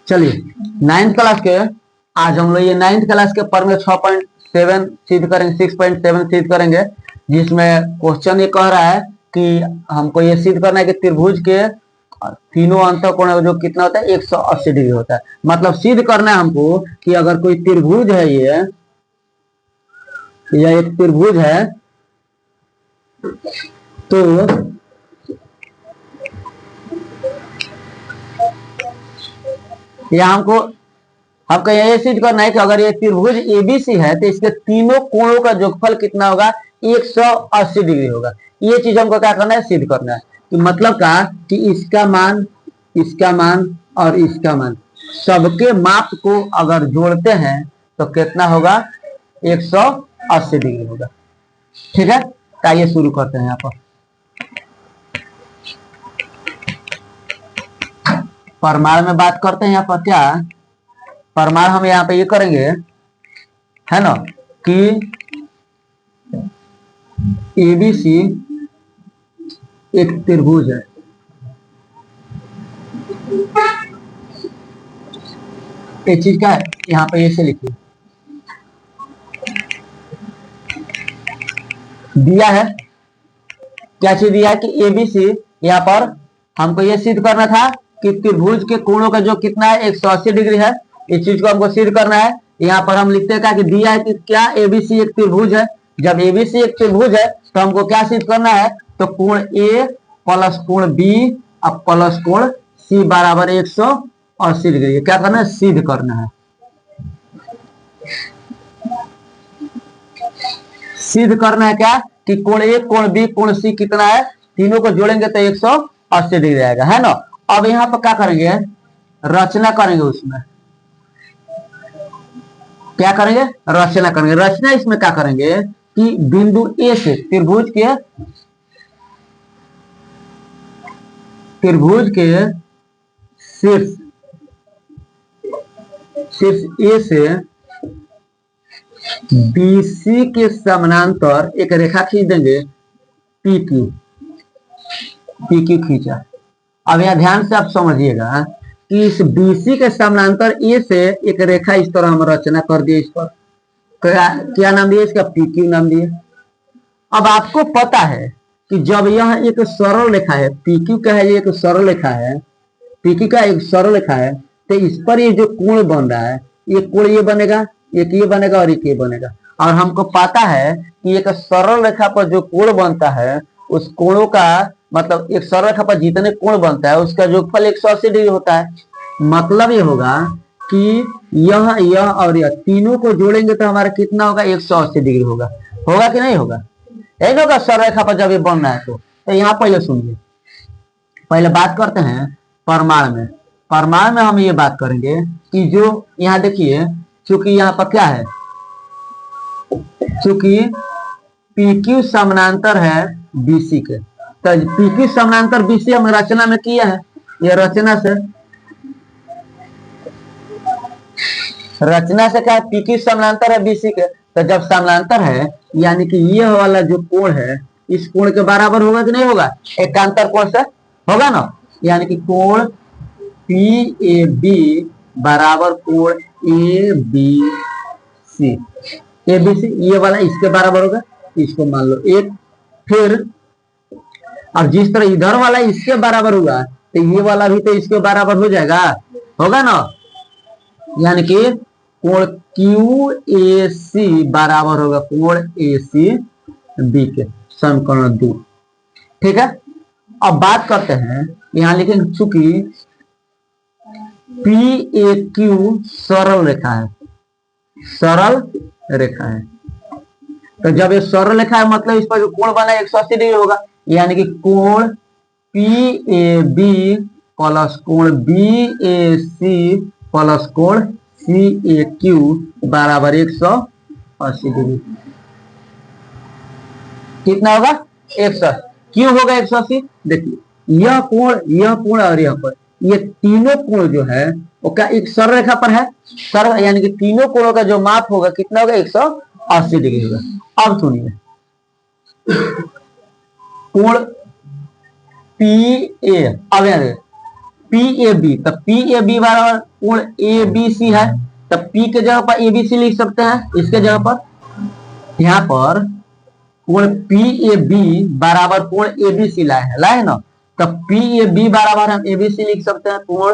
चलिए ninth class के, आज हम लोग ये नाइन्थ क्लास के पर में 6.7 सिद्ध करेंगे, 6.7 सिद्ध करेंगे, जिसमें क्वेश्चन ये कह रहा है कि हमको ये सिद्ध करना है कि त्रिभुज के तीनों अंतःकोण जो कितना होता है 180 डिग्री होता है। मतलब सिद्ध करना है हमको कि अगर कोई त्रिभुज है, ये एक त्रिभुज है, तो या हमको ये सिद्ध करना है कि अगर ये त्रिभुज एबीसी है तो इसके तीनों कोणों का योगफल कितना होगा 180 डिग्री होगा। ये चीज हमको क्या करना है, सिद्ध करना है। तो मतलब का कि इसका मान और इसका मान सबके माप को अगर जोड़ते हैं तो कितना होगा 180 डिग्री होगा। ठीक है, तो आइए शुरू करते हैं। यहाँ पर परमाणु में बात करते हैं। यहाँ पर क्या परमाणु हम यहाँ पे ये करेंगे है ना कि एबीसी एक त्रिभुज है। ये चीज क्या है, यहाँ पे ऐसे लिखिए, दिया है क्या चीज दिया है कि एबीसी, यहाँ पर हमको ये सिद्ध करना था कि त्रिभुज के कोणों का जो कितना है 180 डिग्री है। इस चीज को हमको सिद्ध करना है। यहाँ पर हम लिखते हैं कि दिया है कि क्या एबीसी एक त्रिभुज है। जब एबीसी एक त्रिभुज है तो हमको क्या सिद्ध करना है, तो कोण ए प्लस कोण बी अब प्लस कोण सी बराबर 180 डिग्री क्या करना है, सिद्ध करना है। सिद्ध करना है क्या कि कोण ए कोण बी कोण सी कितना है, तीनों को जोड़ेंगे तो 180 डिग्री आएगा, है ना। अब यहाँ पर क्या करेंगे, रचना करेंगे। उसमें क्या करेंगे, रचना करेंगे। रचना इसमें क्या करेंगे कि बिंदु ए से त्रिभुज के शीर्ष ए से बीसी के समानांतर एक रेखा खींच देंगे, पी क्यू खींचा। अब यहां ध्यान से आप समझिएगा कि इस बीसी के समानांतर ए से एक रेखा इस तरह हम रचना कर दिए। इस पर क्या नाम दिए, इसका पी क्यू नाम दिए। अब आपको पता है कि जब यह एक सरल रेखा है, पी क्यू का है, ये एक सरल रेखा है, पी क्यू का एक सरल रेखा है, तो इस पर ये जो कोण बन रहा है, ये कोण ये बनेगा, एक ये बनेगा और एक ये बनेगा। और हमको पता है कि एक सरल रेखा पर जो कोण बनता है उस कोणों का मतलब एक सरल रेखा पर जितने कोण बनता है उसका योगफल 180 डिग्री होता है। मतलब ये होगा कि यह और यह तीनों को जोड़ेंगे तो हमारा कितना होगा 180 डिग्री होगा। होगा कि नहीं होगा, यही होगा सरल रेखा पर जब ये बनना है। तो यहाँ पहले सुनिए, पहले बात करते हैं परमाणु में। परमाणु में हम ये बात करेंगे कि जो यहाँ देखिए, चूंकि यहाँ पर क्या है, चूंकि PQ समानांतर है BC के, तो PQ समानांतर BC हम रचना में किया है। ये रचना से क्या है, PQ समानांतर है BC के, तो जब समानांतर है यानी कि ये वाला जो कोण है इस कोण के बराबर होगा कि नहीं होगा, एकांतर कोण से होगा ना। यानी कि कोण PAB बराबर कोण ABC, ABC ये वाला इसके बराबर होगा, इसको मान लो एक। फिर अब जिस तरह इधर वाला इसके बराबर होगा तो ये वाला भी तो इसके बराबर हो जाएगा, होगा ना। यानी कि कोण QAC बराबर होगा कोण ACB के, समकोण 2। ठीक है, अब बात करते हैं यहां लिखेंगे चूंकि PAQ सरल रेखा है, तो जब ये सरल रेखा है मतलब इस पर जो कोण बना है 180 डिग्री होगा। यानी कि कोण PAB प्लस कोण BAC प्लस कोण CAQ बराबर 180 डिग्री। कितना होगा 180, क्यों होगा 180, देखिए यह कोण और यह कोण, ये तीनों कोण जो है वो क्या एक सरल रेखा पर है, सरल यानी कि तीनों कोणों का जो माप होगा कितना होगा 180 डिग्री होगा। अब सुनिए, कोण PA, अब पी ए बी, तो पी ए बी बराबर कोण ए बी सी है, तो पी के जगह पर ए बी सी लिख सकते हैं। इसके जगह पर यहाँ पर कोण पी ए बी बराबर कोण ए बी सी लाए ना, तो पी ए बी बराबर हम ए बी सी लिख सकते हैं, कोण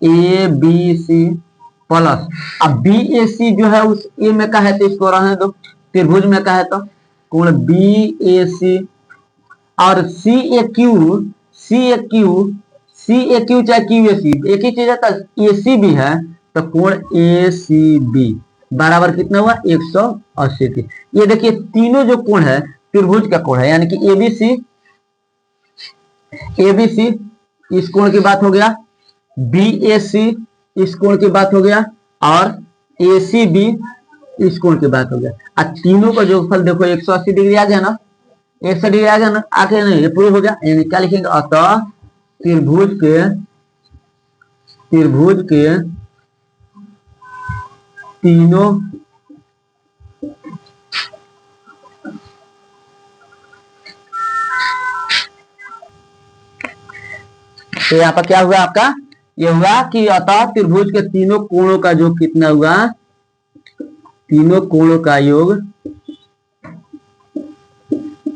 ए बी सी प्लस, अब बी ए सी जो है उस ए में का है तो इसको रहने दो, त्रिभुज में का है तो कोण बी ए सी, और सी ए क्यू चाहे क्यू ए सी एक ही चीज है, तो ए सी भी है, तो कोण ए सी बी बराबर कितना हुआ 180 की। ये देखिए तीनों जो कोण है त्रिभुज का कोण है, यानी कि एबीसी इस कोण की बात हो गया, बीएसी इस कोण की बात हो गया, और एसीबी इस कोण की बात हो गया। अब तीनों का जोगफल देखो 180 डिग्री आ गया ना, 180 डिग्री आ गया ना, आके नहीं ये प्रूव हो गया। यानी क्या लिखेंगे, अतः त्रिभुज के तीनों तो यहाँ पर क्या हुआ आपका, ये हुआ कि अतः त्रिभुज के तीनों कोणों का योग कितना हुआ, तीनों कोणों का योग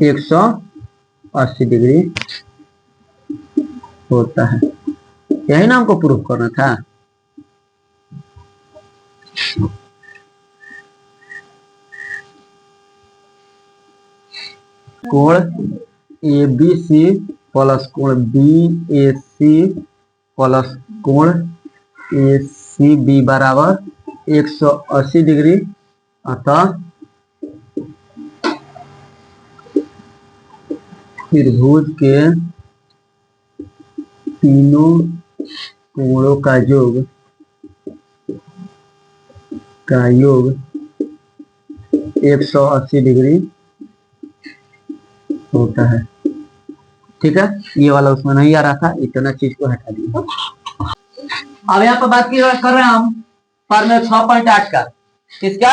180 डिग्री होता है। यही ना हमको प्रूफ करना था। कोण ए बी सी प्लस कोण बी ए सी प्लस कोण ए सी बी बराबर 180 डिग्री। अतः त्रिभुज के तीनों कोणों का योग 180 डिग्री होता है। ठीक है, ये वाला उसमें नहीं आ रहा था, इतना चीज को हटा दिया। अब यहाँ पर बात कर रहे हैं हम फॉर्मूला 6.8 का, किसका,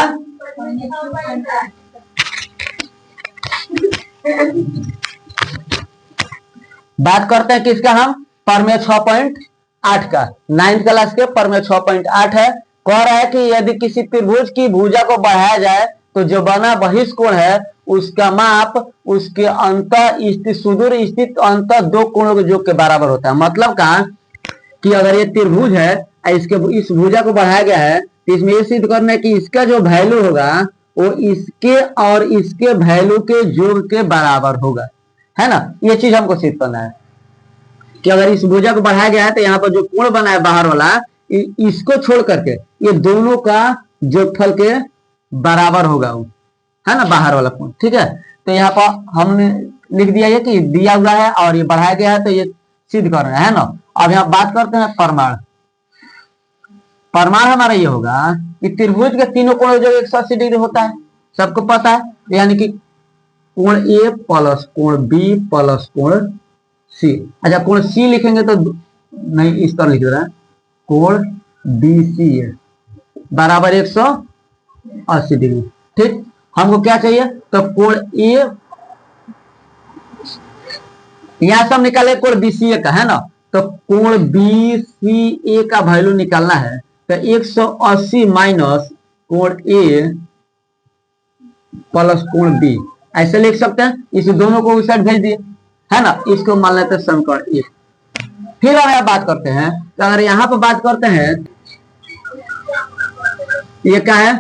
बात करते हैं किसका, हम फॉर्मूला 6.8 का, 9th क्लास के फॉर्मूला 6.8 है। कह रहा है कि यदि किसी त्रिभुज की भुजा को बढ़ाया जाए तो जो बना बहिष्कोण है उसका माप उसके अंतः स्थित सुदूर स्थित अंतः दो कोणों के योग के बराबर होता है। मतलब कहा कि अगर ये त्रिभुज है, इसके इस भुजा को बढ़ाया गया है, तो इसमें ये सिद्ध करना है कि इसका जो वैल्यू होगा वो इसके और इसके वैल्यू के योग के बराबर होगा, है ना। ये चीज हमको सिद्ध करना है कि अगर इस भुजा को बढ़ाया गया है तो यहाँ पर जो कोण बना है बाहर वाला, इसको छोड़ करके ये दोनों का जोगफल के बराबर होगा वो, है ना, बाहर वाला कोण। ठीक है, तो यहाँ पर हमने लिख दिया ये कि दिया हुआ है और ये बढ़ाया गया है, तो ये सिद्ध कर रहे हैं ना। अब यहाँ बात करते हैं प्रमाण। प्रमाण हमारा ये होगा कि त्रिभुज के तीनों कोण जो 180 डिग्री होता है, सबको पता है, यानी कि कोण ए प्लस कोण बी प्लस कोण सी। अच्छा, कोण सी लिखेंगे तो नहीं, इस तरह लिख रहा है, कोण बी सी बराबर 180 डिग्री। ठीक, हमको क्या चाहिए, तो कोण ए, यहां सब निकाले कोण बी सी ए का, है ना, तो कोण बी सी ए का वैल्यू निकालना है, तो 180 माइनस कोण ए प्लस कोण बी, ऐसे लिख सकते हैं। इस दोनों को उस साइड भेज दिए, है ना, इसको मान लेते हैं समीकरण 1। फिर अब यहाँ बात करते हैं, तो अगर यहाँ पर बात करते हैं, ये क्या है,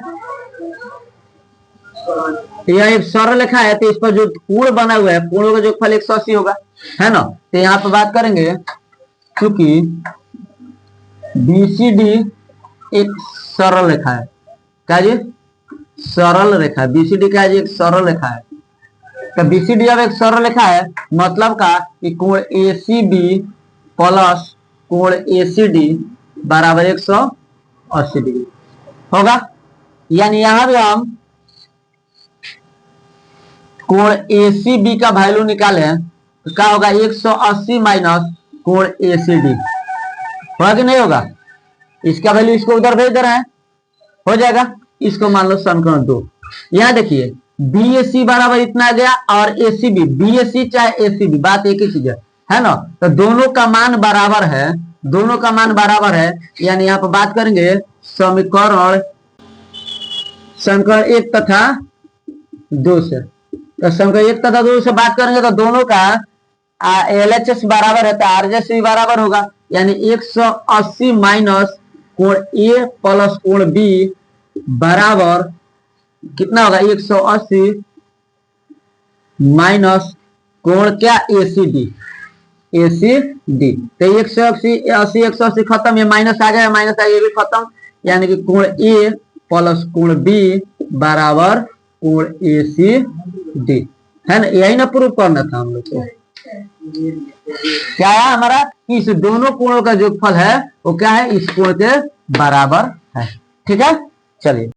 यह एक सरल रेखा है, तो इस पर जो कोण बना हुआ है, कोणों का जोगफल 180 होगा, है ना। तो यहाँ पर बात करेंगे, क्योंकि बीसीडी एक सरल रेखा है, क्या जी, सरल रेखा है, बीसीडी क्या है जी, एक सरल रेखा है। तो बीसीडी अब एक सरल रेखा है, मतलब का कि कोण एसीबी प्लस कोण एसीडी बराबर 180 डिग्री होगा। यानी यहां भी हम कोण एसीबी का वैल्यू निकाले तो क्या होगा, 180 माइनस कोण एसीडी होगा कि नहीं होगा। इसका वैल्यू इसको उधर भेज दे रहे हैं, हो जाएगा। इसको मान लो समीकरण 2। यहां देखिए बीएसी बराबर इतना आ गया और एसीबी, बीएसी चाहे एसीबी बात एक ही चीज है ना, तो दोनों का मान बराबर है, दोनों का मान बराबर है, यानी यहाँ पर बात करेंगे समीकरण समीकरण 1 तथा 2 से। तो समीकरण 1 तथा 2 से बात करेंगे तो दोनों का LHS बराबर है तो RHS भी बराबर होगा, यानी 180 माइनस कोण ए प्लस कोण बी बराबर कितना होगा 180 माइनस कोण क्या ACD। तो 180 खत्म, ये माइनस आ गया, माइनस आ गया, ये भी खत्म, यानी कि कोण ए प्लस कोण बी बराबर कोण ACD है ना। यही ना प्रूव करना था हम लोग को। क्या है हमारा, इस दोनों कोणों का जो फल है वो क्या है, इस कोण के बराबर है। ठीक है, चलिए।